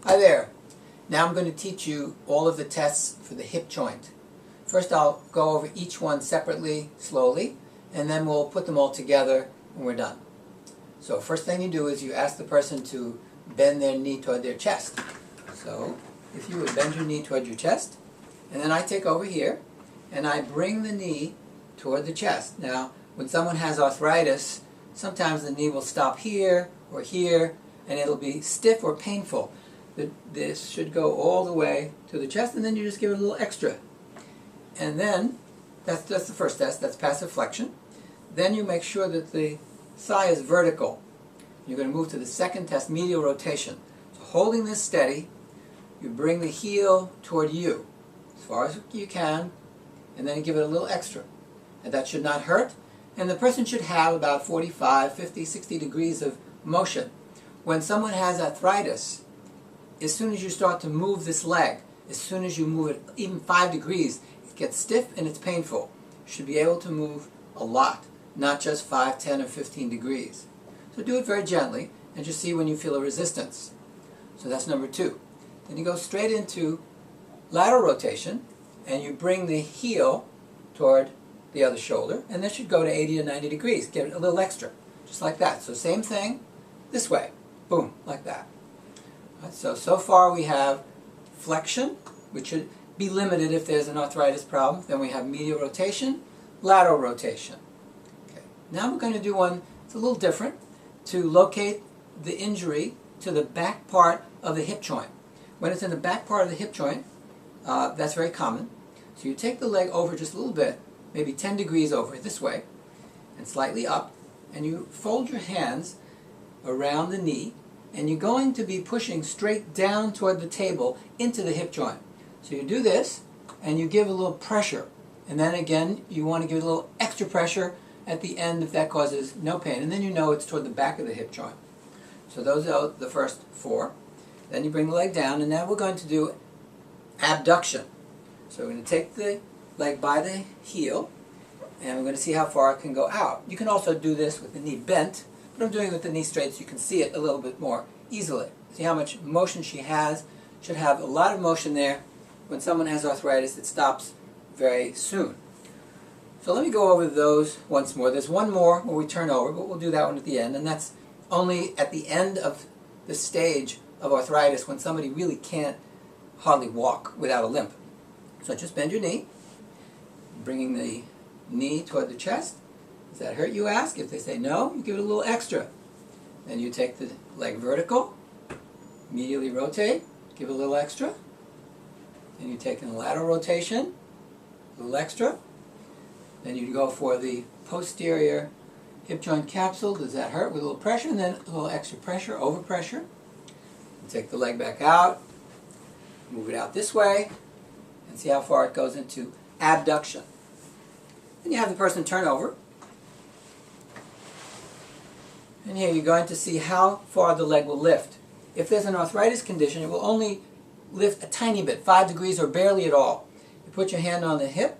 Hi there. Now I'm going to teach you all of the tests for the hip joint. First I'll go over each one separately, slowly, and then we'll put them all together when we're done. So first thing you do is you ask the person to bend their knee toward their chest. So if you would bend your knee toward your chest, and then I take over here and I bring the knee toward the chest. Now when someone has arthritis, sometimes the knee will stop here or here and it'll be stiff or painful. This should go all the way to the chest, and then you just give it a little extra. And then, that's the first test, that's passive flexion. Then you make sure that the thigh is vertical. You're going to move to the second test, medial rotation. So holding this steady, you bring the heel toward you, as far as you can, and then you give it a little extra. And that should not hurt, and the person should have about 45, 50, 60 degrees of motion. When someone has arthritis, as soon as you start to move this leg, as soon as you move it even 5 degrees, it gets stiff and it's painful. You should be able to move a lot, not just 5, 10, or 15 degrees. So do it very gently and just see when you feel a resistance. So that's number 2. Then you go straight into lateral rotation and you bring the heel toward the other shoulder, and this should go to 80 to 90 degrees. Give it a little extra, just like that. So same thing this way. Boom, like that. So far we have flexion, which should be limited if there's an arthritis problem. Then we have medial rotation, lateral rotation. Okay. Now we're going to do one that's a little different to locate the injury to the back part of the hip joint. When it's in the back part of the hip joint, that's very common. So you take the leg over just a little bit, maybe 10 degrees over this way, and slightly up, and you fold your hands around the knee, and you're going to be pushing straight down toward the table into the hip joint. So you do this, and you give a little pressure. And then again, you want to give a little extra pressure at the end if that causes no pain. And then you know it's toward the back of the hip joint. So those are the first 4. Then you bring the leg down, and now we're going to do abduction. So we're going to take the leg by the heel, and we're going to see how far it can go out. You can also do this with the knee bent, but I'm doing it with the knee straight so you can see it a little bit more easily. See how much motion she has. Should have a lot of motion there. When someone has arthritis, it stops very soon. So let me go over those once more. There's one more where we turn over, but we'll do that one at the end, and that's only at the end of the stage of arthritis when somebody really can't hardly walk without a limp. So just bend your knee, bringing the knee toward the chest. Does that hurt, you ask? If they say no, you give it a little extra. Then you take the leg vertical, medially rotate, give it a little extra. Then you take in the lateral rotation, a little extra. Then you go for the posterior hip joint capsule. Does that hurt? With a little pressure, and then a little extra pressure, overpressure. You take the leg back out, move it out this way, and see how far it goes into abduction. Then you have the person turn over. And here you're going to see how far the leg will lift. If there's an arthritis condition, it will only lift a tiny bit, 5 degrees or barely at all. You put your hand on the hip,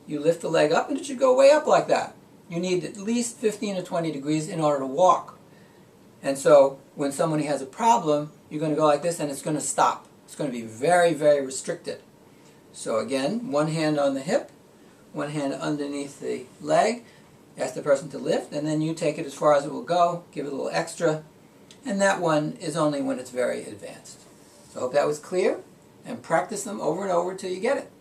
you lift the leg up, and it should go way up like that. You need at least 15 or 20 degrees in order to walk. And so when somebody has a problem, you're going to go like this and it's going to stop. It's going to be very, very restricted. So again, one hand on the hip, one hand underneath the leg. Ask the person to lift, and then you take it as far as it will go, give it a little extra, and that one is only when it's very advanced. So I hope that was clear, and practice them over and over till you get it.